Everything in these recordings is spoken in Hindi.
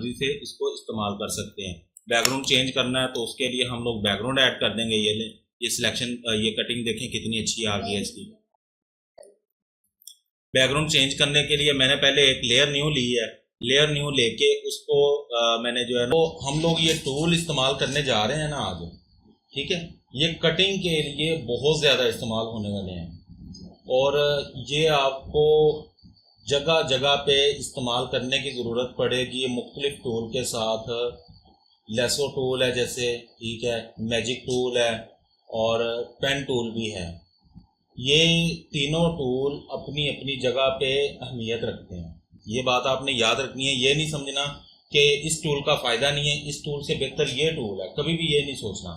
मर्जी से इसको इस्तेमाल कर सकते हैं। बैकग्राउंड चेंज करना है तो उसके लिए हम लोग बैकग्राउंड ऐड कर देंगे। ये सिलेक्शन, ये कटिंग देखें कितनी अच्छी आ गई है इसकी। बैकग्राउंड चेंज करने के लिए मैंने पहले एक लेयर न्यू ली है। लेयर न्यू लेके उसको मैंने जो है तो हम लोग ये टूल इस्तेमाल करने जा रहे हैं ना आज, ठीक है। ये कटिंग के लिए बहुत ज़्यादा इस्तेमाल होने वाले हैं और ये आपको जगह जगह पे इस्तेमाल करने की ज़रूरत पड़ेगी। ये मुख्तलिफ टूल के साथ, लेसो टूल है जैसे, ठीक है, मैजिक टूल है और पेन टूल भी है। ये तीनों टूल अपनी अपनी जगह पे अहमियत रखते हैं। ये बात आपने याद रखनी है। ये नहीं समझना कि इस टूल का फ़ायदा नहीं है, इस टूल से बेहतर ये टूल है, कभी भी ये नहीं सोचना,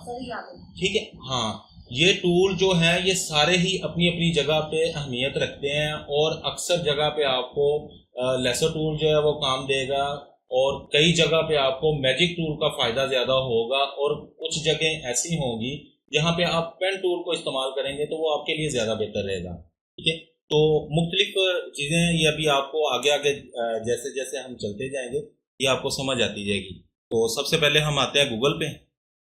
ठीक है। हाँ, ये टूल जो है ये सारे ही अपनी अपनी जगह पे अहमियत रखते हैं और अक्सर जगह पे आपको लेसो टूल जो है वो काम देगा और कई जगह पे आपको मैजिक टूल का फ़ायदा ज़्यादा होगा और कुछ जगह ऐसी होंगी जहाँ पे आप पेन टूल को इस्तेमाल करेंगे तो वो आपके लिए ज़्यादा बेहतर रहेगा, ठीक है। तो मुख्तलिफ चीज़ें ये अभी आपको आगे आगे जैसे जैसे हम चलते जाएंगे ये आपको समझ आती जाएगी। तो सबसे पहले हम आते हैं गूगल पे,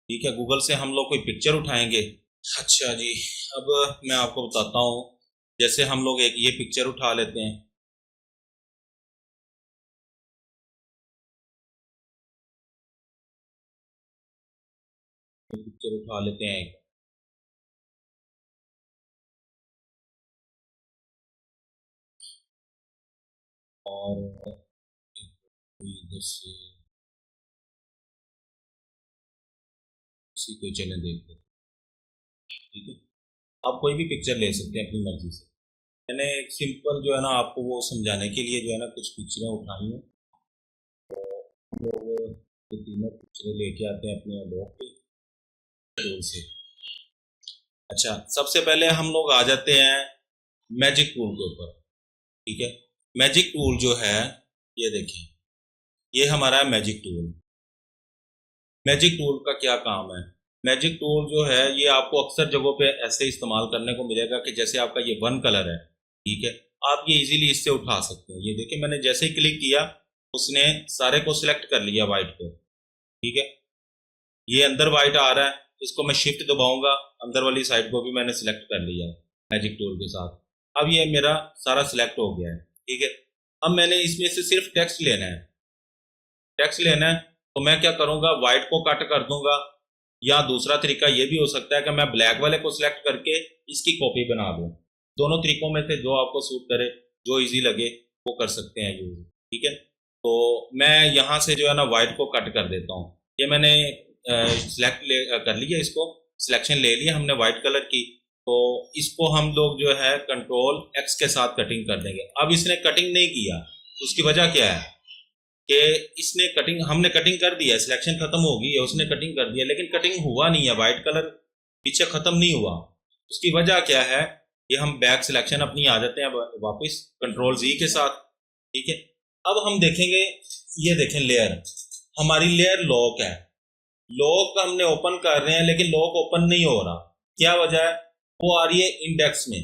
ठीक है। गूगल से हम लोग कोई पिक्चर उठाएंगे। अच्छा जी, अब मैं आपको बताता हूँ। जैसे हम लोग एक ये पिक्चर उठा लेते हैं, पिक्चर उठा लेते हैं एक, और इधर से इसी को चलें देखते हैं, ठीक है। आप कोई भी पिक्चर ले सकते हैं अपनी मर्जी से। मैंने एक सिंपल जो है ना आपको वो समझाने के लिए जो है ना कुछ पिक्चरें उठाई हैं। हम लोग ये तीनों पिक्चरें लेके आते हैं अपने ब्लॉग पे टूल से। अच्छा, सबसे पहले हम लोग आ जाते हैं मैजिक टूल के ऊपर, ठीक है। मैजिक टूल जो है ये देखें, ये हमारा है मैजिक टूल। मैजिक टूल का क्या काम है? मैजिक टूल जो है ये आपको अक्सर जगहों पे ऐसे इस्तेमाल करने को मिलेगा कि जैसे आपका ये वन कलर है, ठीक है, आप ये इजीली इससे उठा सकते हैं। ये देखिए, मैंने जैसे ही क्लिक किया उसने सारे को सिलेक्ट कर लिया वाइट को, ठीक है। ये अंदर वाइट आ रहा है, इसको मैं शिफ्ट दबाऊंगा, अंदर वाली साइड को भी मैंने सिलेक्ट कर लिया मैजिक टूल के साथ। अब ये मेरा सारा सिलेक्ट हो गया है, ठीक है। अब मैंने इसमें से सिर्फ टेक्स्ट लेना है। टेक्स्ट लेना है तो मैं क्या करूंगा, व्हाइट को कट कर दूंगा, या दूसरा तरीका ये भी हो सकता है कि मैं ब्लैक वाले को सिलेक्ट करके इसकी कॉपी बना दूं। दोनों तरीकों में से जो आपको सूट करे, जो इजी लगे वो कर सकते हैं यूज, ठीक है। तो मैं यहाँ से जो है ना व्हाइट को कट कर देता हूँ। ये मैंने सिलेक्ट कर लिया, इसको सिलेक्शन ले लिया हमने व्हाइट कलर की। तो इसको हम लोग जो है कंट्रोल एक्स के साथ कटिंग कर देंगे। अब इसने कटिंग नहीं किया, उसकी वजह क्या है कि इसने कटिंग, हमने कटिंग कर दिया, सिलेक्शन खत्म हो गई है, उसने कटिंग कर दिया, लेकिन कटिंग हुआ नहीं है, व्हाइट कलर पीछे खत्म नहीं हुआ। उसकी वजह क्या है, ये हम बैक सिलेक्शन अपनी आ जाते हैं वापस कंट्रोल जी के साथ, ठीक है। अब हम देखेंगे, ये देखें लेयर, हमारी लेयर लॉक है। लॉक हमने ओपन कर रहे हैं लेकिन लॉक ओपन नहीं हो रहा। क्या वजह है? वो आ रही है इंडेक्स में।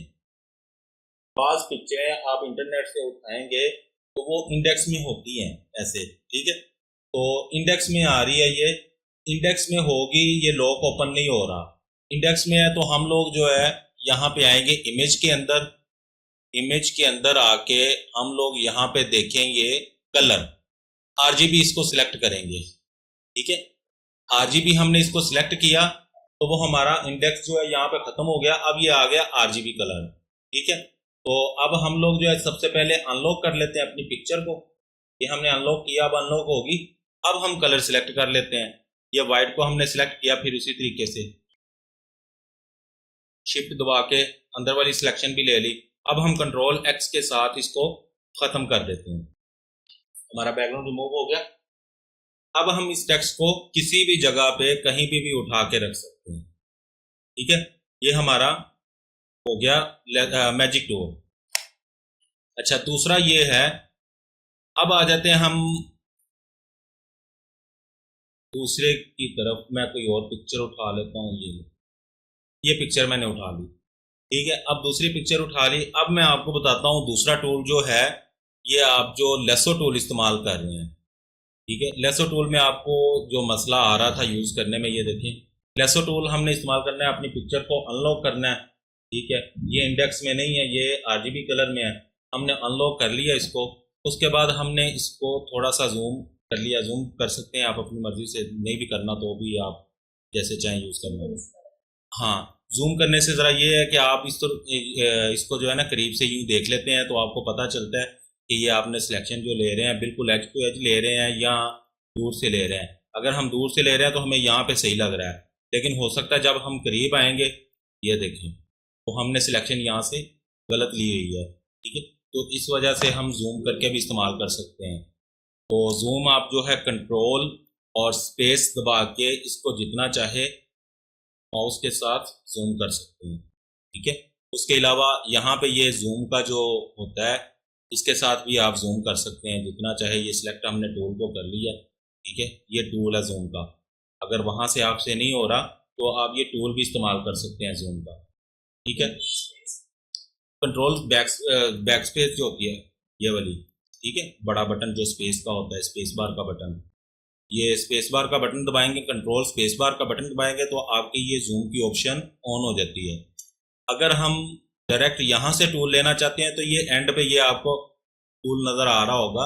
बाज पिक्चरें आप इंटरनेट से उठाएंगे तो वो इंडेक्स में होती हैं ऐसे, ठीक है। तो इंडेक्स में आ रही है, ये इंडेक्स में होगी, ये लॉक ओपन नहीं हो रहा। इंडेक्स में है तो हम लोग जो है यहाँ पे आएंगे इमेज के अंदर। इमेज के अंदर आके हम लोग यहाँ पे देखेंगे कलर, आरजीबी इसको सिलेक्ट करेंगे, ठीक है। आरजीबी हमने इसको सिलेक्ट किया तो वो हमारा इंडेक्स जो है यहाँ पे खत्म हो गया। अब ये आ गया आरजीबी कलर, ठीक है। तो अब हम लोग जो है सबसे पहले अनलॉक कर लेते हैं अपनी पिक्चर को। ये हमने अनलॉक किया, अब अनलॉक होगी। अब हम कलर सिलेक्ट कर लेते हैं। ये व्हाइट को हमने सिलेक्ट किया, फिर उसी तरीके से शिफ्ट दबा के अंदर वाली सिलेक्शन भी ले ली। अब हम कंट्रोल एक्स के साथ इसको खत्म कर देते हैं। हमारा बैकग्राउंड रिमूव हो गया। अब हम इस टेक्स्ट को किसी भी जगह पे कहीं भी उठा के रख सकते हैं, ठीक है। ये हमारा हो गया मैजिक टूल। अच्छा, दूसरा ये है, अब आ जाते हैं हम दूसरे की तरफ। मैं कोई और पिक्चर उठा लेता हूँ। ये पिक्चर मैंने उठा ली, ठीक है। अब दूसरी पिक्चर उठा ली। अब मैं आपको बताता हूँ दूसरा टूल जो है, ये आप जो लेसो टूल इस्तेमाल कर रहे हैं, ठीक है। लेसो टूल में आपको जो मसला आ रहा था यूज़ करने में, ये देखें, लेसो टूल हमने इस्तेमाल करना है, अपनी पिक्चर को अनलॉक करना है। ठीक है, ये इंडेक्स में नहीं है, ये आरजीबी कलर में है। हमने अनलॉक कर लिया इसको। उसके बाद हमने इसको थोड़ा सा जूम कर लिया। जूम कर सकते हैं आप अपनी मर्जी से, नहीं भी करना तो भी आप जैसे चाहें यूज़ करना है। हाँ, जूम करने से ज़रा ये है कि आप इसको जो है ना करीब से यूँ देख लेते हैं तो आपको पता चलता है कि ये आपने सिलेक्शन जो ले रहे हैं बिल्कुल एज टू एज ले रहे हैं या दूर से ले रहे हैं। अगर हम दूर से ले रहे हैं तो हमें यहाँ पे सही लग रहा है, लेकिन हो सकता है जब हम करीब आएंगे, ये देखें, तो हमने सिलेक्शन यहाँ से गलत ली हुई है। ठीक है, तो इस वजह से हम जूम करके भी इस्तेमाल कर सकते हैं। तो जूम आप जो है कंट्रोल और स्पेस दबा के इसको जितना चाहे माउस के साथ जूम कर सकते हैं। ठीक है, उसके अलावा यहाँ पे ये जूम का जो होता है, इसके साथ भी आप जूम कर सकते हैं जितना चाहे। ये सिलेक्ट हमने टूल को कर लिया। ठीक है, ये टूल है जूम का। अगर वहाँ से आपसे नहीं हो रहा तो आप ये टूल भी इस्तेमाल कर सकते हैं जूम का। ठीक है, कंट्रोल बैक स्पेस जो होती है ये वाली, ठीक है, बड़ा बटन जो स्पेस का होता है, स्पेस बार का बटन, ये स्पेस बार का बटन दबाएंगे, कंट्रोल स्पेस बार का बटन दबाएंगे तो आपकी ये जूम की ऑप्शन ऑन हो जाती है। अगर हम डायरेक्ट यहाँ से टूल लेना चाहते हैं तो ये एंड पे ये आपको टूल नज़र आ रहा होगा,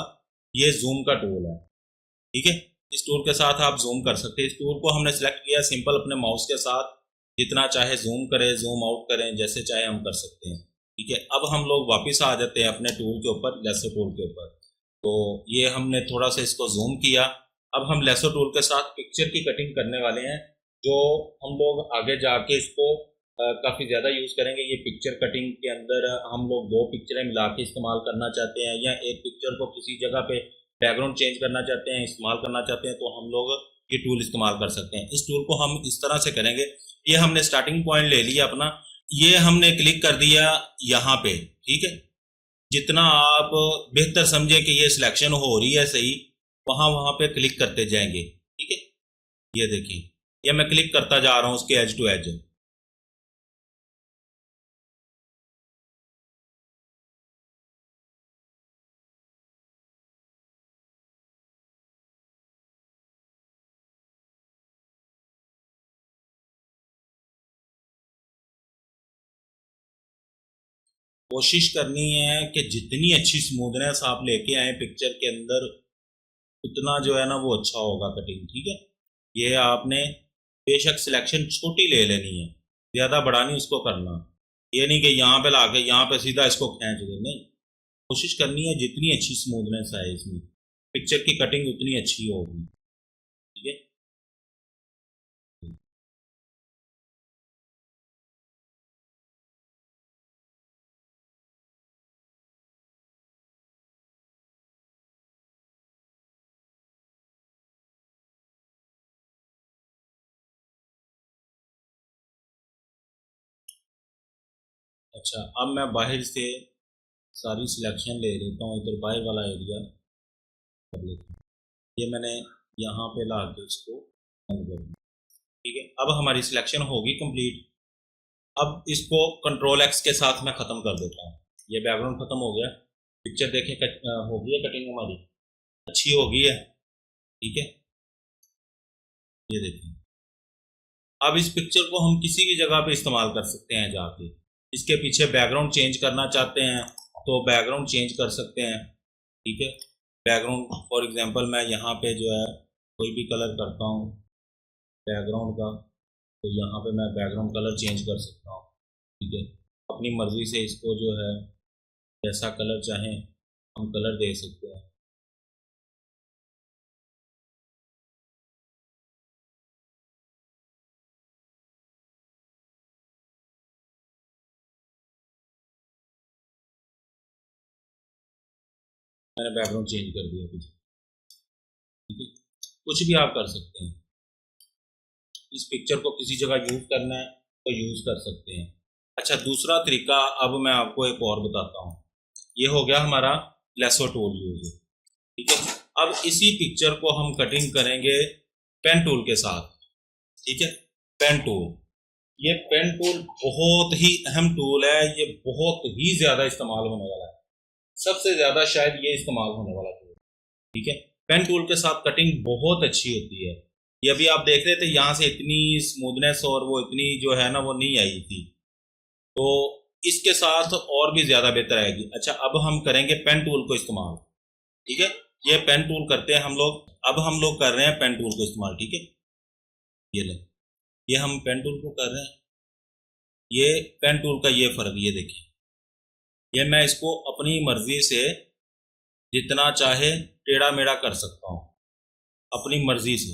ये जूम का टूल है। ठीक है, इस टूल के साथ आप जूम कर सकते हैं। इस टूल को हमने सेलेक्ट किया, सिंपल अपने माउस के साथ जितना चाहे जूम करें, जूम आउट करें, जैसे चाहे हम कर सकते हैं। ठीक है, अब हम लोग वापस आ जाते हैं अपने टूल के ऊपर, लेसो टूल के ऊपर। तो ये हमने थोड़ा सा इसको जूम किया। अब हम लेसो टूल के साथ पिक्चर की कटिंग करने वाले हैं, जो हम लोग आगे जाके इसको काफ़ी ज़्यादा यूज़ करेंगे। ये पिक्चर कटिंग के अंदर हम लोग दो पिक्चरें मिला के इस्तेमाल करना चाहते हैं, या एक पिक्चर को किसी जगह पे बैकग्राउंड चेंज करना चाहते हैं, इस्तेमाल करना चाहते हैं, तो हम लोग ये टूल इस्तेमाल कर सकते हैं। इस टूल को हम इस तरह से करेंगे, ये हमने स्टार्टिंग पॉइंट ले लिया अपना, ये हमने क्लिक कर दिया यहाँ पे। ठीक है, जितना आप बेहतर समझें कि ये सिलेक्शन हो रही है सही, वहाँ वहाँ पे क्लिक करते जाएंगे। ठीक है, ये देखिए, ये मैं क्लिक करता जा रहा हूँ उसके एज टू एज। कोशिश करनी है कि जितनी अच्छी स्मूथनेस आप लेके आए पिक्चर के अंदर, उतना जो है ना वो अच्छा होगा कटिंग। ठीक है, ये आपने बेशक सिलेक्शन छोटी ले लेनी है, ज़्यादा बड़ा नहीं उसको करना। ये नहीं कि यहाँ पे लाके यहाँ पे सीधा इसको खींच दे, नहीं, कोशिश करनी है जितनी अच्छी स्मूथनेस आए इसमें, पिक्चर की कटिंग उतनी अच्छी होगी। ठीक है, अच्छा, अब मैं बाहर से सारी सिलेक्शन ले लेता हूँ, इधर बाहर वाला एरिया कर लेता हूँ। ये मैंने यहाँ पे ला के इसको बंद कर दिया। ठीक है, अब हमारी सिलेक्शन होगी कंप्लीट। अब इसको कंट्रोल एक्स के साथ मैं ख़त्म कर देता हूँ। ये बैकग्राउंड ख़त्म हो गया, पिक्चर देखें हो गई है कटिंग हमारी, अच्छी हो गई है। ठीक है, ये देखिए, अब इस पिक्चर को हम किसी भी जगह पे इस्तेमाल कर सकते हैं जाके। इसके पीछे बैकग्राउंड चेंज करना चाहते हैं तो बैकग्राउंड चेंज कर सकते हैं। ठीक है, बैकग्राउंड फॉर एग्जांपल मैं यहाँ पे जो है कोई भी कलर करता हूँ बैकग्राउंड का, तो यहाँ पे मैं बैकग्राउंड कलर चेंज कर सकता हूँ। ठीक है, अपनी मर्ज़ी से इसको जो है जैसा कलर चाहें हम कलर दे सकते हैं। मैंने बैकग्राउंड चेंज कर दिया कुछ। ठीक है, कुछ भी आप कर सकते हैं। इस पिक्चर को किसी जगह यूज़ करना है तो यूज़ कर सकते हैं। अच्छा, दूसरा तरीका अब मैं आपको एक और बताता हूँ। ये हो गया हमारा लेसो टूल यूज। ठीक है, अब इसी पिक्चर को हम कटिंग करेंगे पेन टूल के साथ। ठीक है, पेन टूल, ये पेन टूल बहुत ही अहम टूल है, ये बहुत ही ज़्यादा इस्तेमाल होने वाला है, सबसे ज़्यादा शायद ये इस्तेमाल होने वाला टूल। ठीक है, पेन टूल के साथ कटिंग बहुत अच्छी होती है। ये अभी आप देख रहे थे यहाँ से इतनी स्मूथनेस और वो इतनी जो है ना वो नहीं आई थी, तो इसके साथ और भी ज्यादा बेहतर आएगी। अच्छा, अब हम करेंगे पेन टूल को इस्तेमाल। ठीक है, ये पेन टूल करते हैं हम लोग। अब हम लोग कर रहे हैं पेन टूल को इस्तेमाल। ठीक है, ये ले, ये हम पेन टूल को कर रहे हैं। ये पेन टूल का ये फर्क, ये देखिए, ये मैं इसको अपनी मर्जी से जितना चाहे टेढ़ा मेढ़ा कर सकता हूँ, अपनी मर्जी से।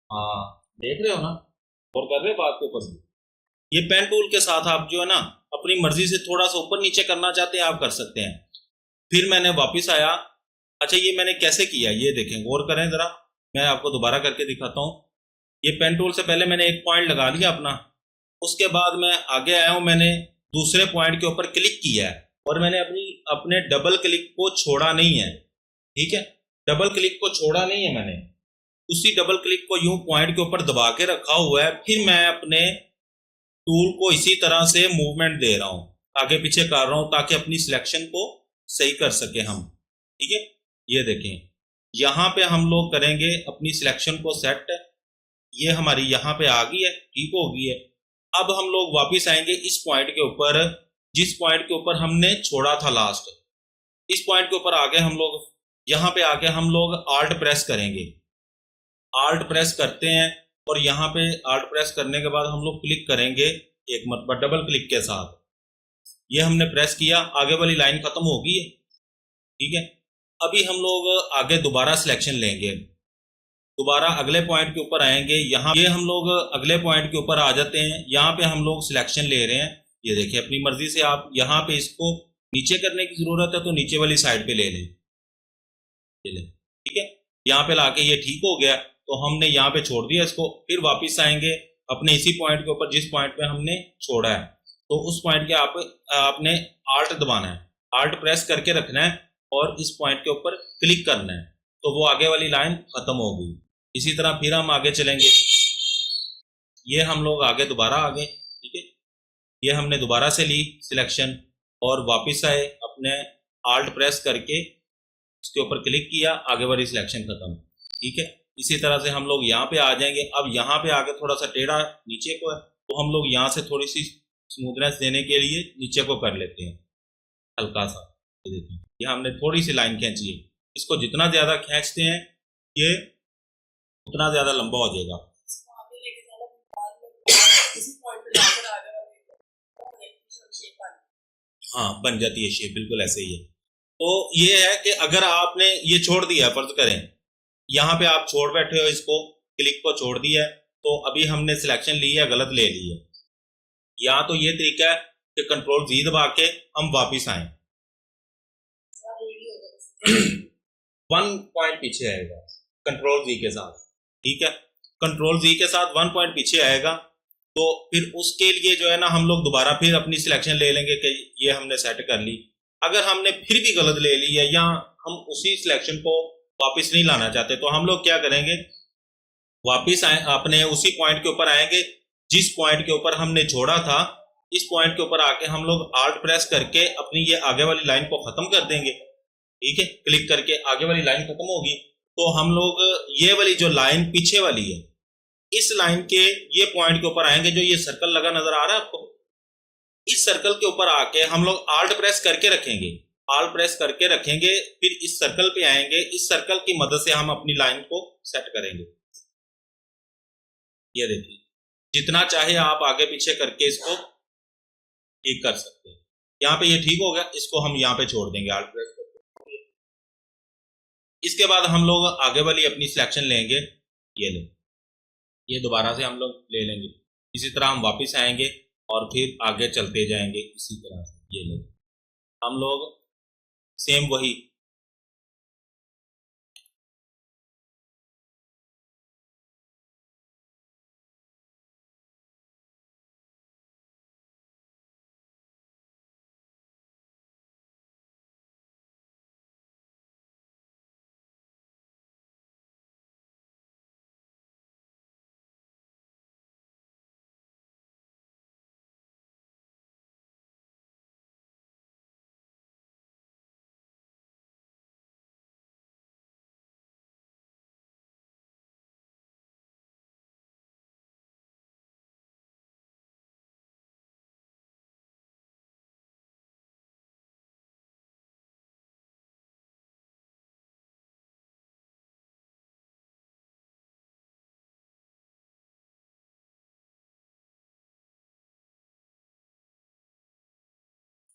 हाँ, देख रहे हो ना, और कर रहे हो बात के ऊपर भी। ये पेन टूल के साथ आप जो है ना अपनी मर्जी से थोड़ा सा ऊपर नीचे करना चाहते हैं आप कर सकते हैं। फिर मैंने वापस आया। अच्छा, ये मैंने कैसे किया ये देखें, गौर करें जरा, मैं आपको दोबारा करके दिखाता हूँ। ये पेन टूल से पहले मैंने एक पॉइंट लगा लिया अपना, उसके बाद मैं आगे आया हूँ, मैंने दूसरे पॉइंट के ऊपर क्लिक किया है और मैंने अपने डबल क्लिक को छोड़ा नहीं है। ठीक है, डबल क्लिक को छोड़ा नहीं है मैंने, उसी डबल क्लिक को यूं पॉइंट के ऊपर दबा के रखा हुआ है। फिर मैं अपने टूल को इसी तरह से मूवमेंट दे रहा हूं, आगे पीछे कर रहा हूं, ताकि अपनी सिलेक्शन को सही कर सके हम। ठीक है, ये देखें, यहां पे हम लोग करेंगे अपनी सिलेक्शन को सेट। ये हमारी यहां पे आ गई है, ठीक हो गई है। अब हम लोग वापस आएंगे इस पॉइंट के ऊपर, जिस पॉइंट के ऊपर हमने छोड़ा था लास्ट। इस पॉइंट के ऊपर आके हम लोग यहां पे आके हम लोग आल्ट प्रेस करेंगे। आल्ट प्रेस करते हैं और यहाँ पे आल्ट प्रेस करने के बाद हम लोग क्लिक करेंगे एक मरतबा डबल क्लिक के साथ। ये हमने प्रेस किया, आगे वाली लाइन खत्म हो गई है। ठीक है, अभी हम लोग आगे दोबारा सिलेक्शन लेंगे, दोबारा अगले पॉइंट के ऊपर आएंगे। यहाँ ये हम लोग अगले पॉइंट के ऊपर आ जाते हैं, यहाँ पे हम लोग सिलेक्शन ले रहे हैं। ये देखिए, अपनी मर्जी से आप यहाँ पे इसको नीचे करने की जरूरत है तो नीचे वाली साइड पे ले लें। ये ले, ठीक है, यहाँ पे लाके ये ठीक हो गया तो हमने यहाँ पे छोड़ दिया इसको। फिर वापस आएंगे अपने इसी पॉइंट के ऊपर जिस पॉइंट पे हमने छोड़ा है, तो उस पॉइंट के आपने आल्ट दबाना है, आल्ट प्रेस करके रखना है और इस पॉइंट के ऊपर क्लिक करना है, तो वो आगे वाली लाइन खत्म हो गई। इसी तरह फिर हम आगे चलेंगे। ये हम लोग आगे दोबारा आ गए। ठीक है, ये हमने दोबारा से ली सिलेक्शन और वापस आए, अपने आल्ट प्रेस करके उसके ऊपर क्लिक किया, आगे वाली सिलेक्शन खत्म। ठीक है, इसी तरह से हम लोग यहाँ पे आ जाएंगे। अब यहाँ पे आके थोड़ा सा टेढ़ा नीचे को है, तो हम लोग यहाँ से थोड़ी सी स्मूथनेस देने के लिए नीचे को कर लेते हैं हल्का सा। ये देखिए, यहाँ हमने थोड़ी सी लाइन खींची है, इसको जितना ज्यादा खींचते हैं ये उतना ज्यादा लंबा हो जाएगा। हाँ, बन जाती है शेप, बिल्कुल ऐसे ही है। तो ये है कि अगर आपने ये छोड़ दिया, फर्ज करें यहाँ पे आप छोड़ बैठे हो, इसको क्लिक को छोड़ दिया है, तो अभी हमने सिलेक्शन ली है, गलत ले ली है। या तो ये तरीका है कि कंट्रोल जी दबा के हम वापिस आए, 1 पॉइंट पीछे आएगा कंट्रोल जी के साथ। ठीक है, कंट्रोल जी के साथ 1 पॉइंट पीछे आएगा, तो फिर उसके लिए जो है ना हम लोग दोबारा फिर अपनी सिलेक्शन ले लेंगे कि ये हमने सेट कर ली। अगर हमने फिर भी गलत ले ली है या हम उसी सिलेक्शन को वापस नहीं लाना चाहते, तो हम लोग क्या करेंगे, वापस आए अपने उसी पॉइंट के ऊपर आएंगे जिस पॉइंट के ऊपर हमने छोड़ा था। इस पॉइंट के ऊपर आके हम लोग आल्ट प्रेस करके अपनी ये आगे वाली लाइन को खत्म कर देंगे। ठीक है, क्लिक करके आगे वाली लाइन खत्म होगी, तो हम लोग ये वाली जो लाइन पीछे वाली है, इस लाइन के ये पॉइंट के ऊपर आएंगे, जो ये सर्कल लगा नजर आ रहा है आपको, इस सर्कल के ऊपर आके हम लोग आल्ट प्रेस करके रखेंगे, आल्ट प्रेस करके रखेंगे, फिर इस सर्कल पे आएंगे, इस सर्कल की मदद से हम अपनी लाइन को सेट करेंगे। ये देखिए, जितना चाहे आप आगे पीछे करके इसको ठीक कर सकते हैं। यहाँ पे ये ठीक हो गया, इसको हम यहाँ पे छोड़ देंगे आल्ट प्रेस करके। इसके बाद हम लोग आगे वाली अपनी सिलेक्शन लेंगे, ये ले, ये दोबारा से हम लोग ले लेंगे। इसी तरह हम वापस आएंगे और फिर आगे चलते जाएंगे इसी तरह से। ये ले, हम लोग सेम वही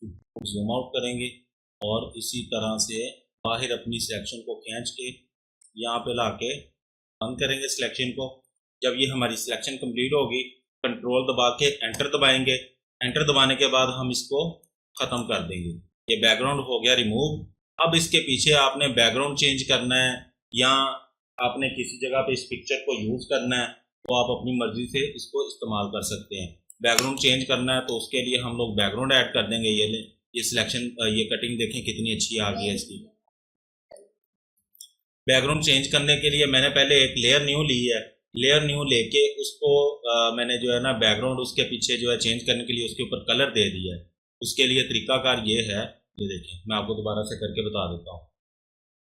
जूम आउट करेंगे और इसी तरह से बाहर अपनी सिलेक्शन को खींच के यहाँ पे ला के बंद करेंगे सिलेक्शन को। जब ये हमारी सिलेक्शन कंप्लीट होगी, कंट्रोल दबा के एंटर दबाएंगे। एंटर दबाने के बाद हम इसको ख़त्म कर देंगे। ये बैकग्राउंड हो गया रिमूव। अब इसके पीछे आपने बैकग्राउंड चेंज करना है या आपने किसी जगह पे इस पिक्चर को यूज़ करना है तो आप अपनी मर्ज़ी से इसको इस्तेमाल कर सकते हैं। बैकग्राउंड चेंज करना है तो उसके लिए हम लोग बैकग्राउंड ऐड कर देंगे। ये सिलेक्शन, ये कटिंग देखें कितनी अच्छी आ गई है इसकी। बैकग्राउंड चेंज करने के लिए मैंने पहले एक लेयर न्यू ली है। लेयर न्यू लेके उसको मैंने जो है ना बैकग्राउंड उसके पीछे जो है चेंज करने के लिए उसके ऊपर कलर दे दिया है। उसके लिए तरीकाकार ये है, ये देखें, मैं आपको दोबारा से करके बता देता हूँ।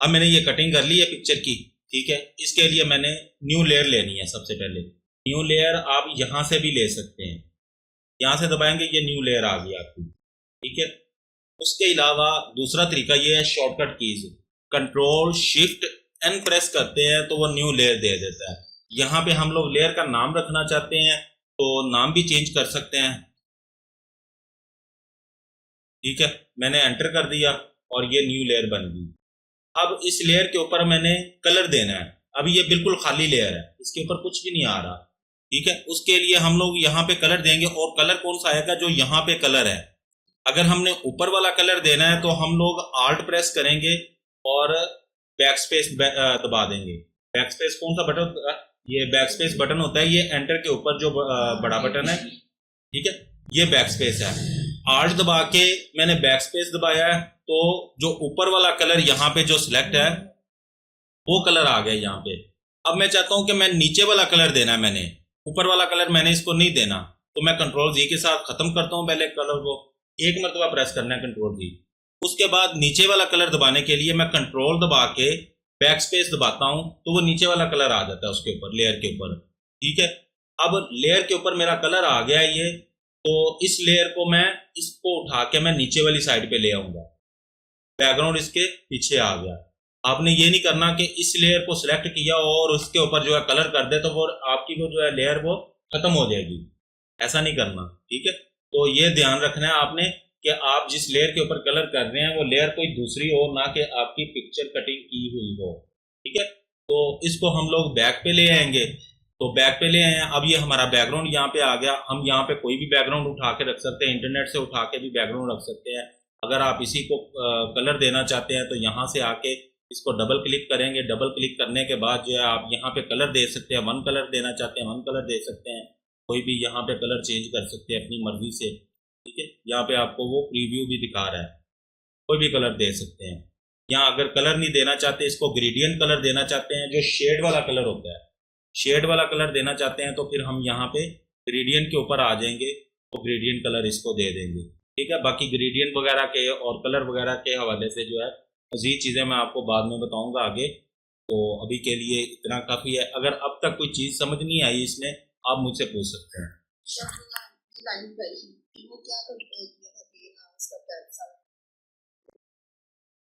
अब मैंने ये कटिंग कर ली है पिक्चर की, ठीक है। इसके लिए मैंने न्यू लेयर लेनी है। सबसे पहले न्यू लेयर आप यहाँ से भी ले सकते हैं, यहाँ से दबाएंगे ये न्यू लेयर आ गई आपकी, ठीक है। उसके अलावा दूसरा तरीका ये है, shortcut keys control shift N press करते हैं तो वो न्यू लेयर दे देता है। यहाँ पे हम लोग लेयर का नाम रखना चाहते हैं तो नाम भी चेंज कर सकते हैं, ठीक है। मैंने एंटर कर दिया और ये न्यू लेयर बन गई। अब इस लेयर के ऊपर मैंने कलर देना है। अभी ये बिल्कुल खाली लेयर है, इसके ऊपर कुछ भी नहीं आ रहा, ठीक है। उसके लिए हम लोग यहाँ पे कलर देंगे और कलर कौन सा आएगा, जो यहाँ पे कलर है। अगर हमने ऊपर वाला कलर देना है तो हम लोग आल्ट प्रेस करेंगे और बैक स्पेस दबा देंगे। बैक स्पेस कौन सा बटन होता है, ये बैक स्पेस बटन होता है, ये एंटर के ऊपर जो बड़ा बटन है, ठीक है, ये बैक स्पेस है। आल्ट दबा के मैंने बैक स्पेस दबाया है तो जो ऊपर वाला कलर यहाँ पे जो सिलेक्ट है वो कलर आ गया यहाँ पे। अब मैं चाहता हूँ कि मैं नीचे वाला कलर देना है, मैंने ऊपर वाला कलर मैंने इसको नहीं देना, तो मैं कंट्रोल जी के साथ खत्म करता हूँ। पहले कलर को एक मरतबा प्रेस करना है कंट्रोल जी। उसके बाद नीचे वाला कलर दबाने के लिए मैं कंट्रोल दबा के बैक स्पेस दबाता हूँ तो वो नीचे वाला कलर आ जाता है उसके ऊपर, लेयर के ऊपर, ठीक है। अब लेयर के ऊपर मेरा कलर आ गया ये, तो इस लेयर को मैं इसको उठा के मैं नीचे वाली साइड पे ले आऊंगा। बैकग्राउंड इसके पीछे आ गया। आपने ये नहीं करना कि इस लेयर को सिलेक्ट किया और उसके ऊपर जो है कलर कर दे तो वो आपकी वो जो है लेयर वो खत्म हो जाएगी, ऐसा नहीं करना, ठीक है। तो ये ध्यान रखना है आपने कि आप जिस लेयर के ऊपर कलर कर रहे हैं वो लेयर कोई दूसरी हो, ना कि आपकी पिक्चर कटिंग की हुई हो, ठीक है। तो इसको हम लोग बैक पे ले आएंगे, तो बैक पे ले आए। अब ये हमारा बैकग्राउंड यहाँ पे आ गया। हम यहाँ पे कोई भी बैकग्राउंड उठा के रख सकते हैं, इंटरनेट से उठा के भी बैकग्राउंड रख सकते हैं। अगर आप इसी को कलर देना चाहते हैं तो यहाँ से आके इसको डबल क्लिक करेंगे। डबल क्लिक करने के बाद जो है आप यहाँ पे कलर दे सकते हैं। वन कलर देना चाहते हैं वन कलर दे सकते हैं, कोई भी यहाँ पे कलर चेंज कर सकते हैं अपनी मर्जी से, ठीक है। यहाँ पे आपको वो प्रीव्यू भी दिखा रहा है, कोई भी कलर दे सकते हैं। यहाँ अगर कलर नहीं देना चाहते, इसको ग्रेडियंट कलर देना चाहते हैं, जो शेड वाला कलर होता है, शेड वाला कलर देना चाहते हैं तो फिर हम यहाँ पे ग्रेडियंट के ऊपर आ जाएंगे तो ग्रेडियंट कलर इसको दे देंगे, ठीक है। बाकी ग्रेडियंट वगैरह के और कलर वगैरह के हवाले से जो है मज़ीद चीज़ें मैं आपको बाद में बताऊंगा आगे। तो अभी के लिए इतना काफ़ी है। अगर अब तक कोई चीज़ समझ नहीं आई इसमें, आप मुझसे पूछ सकते हैं।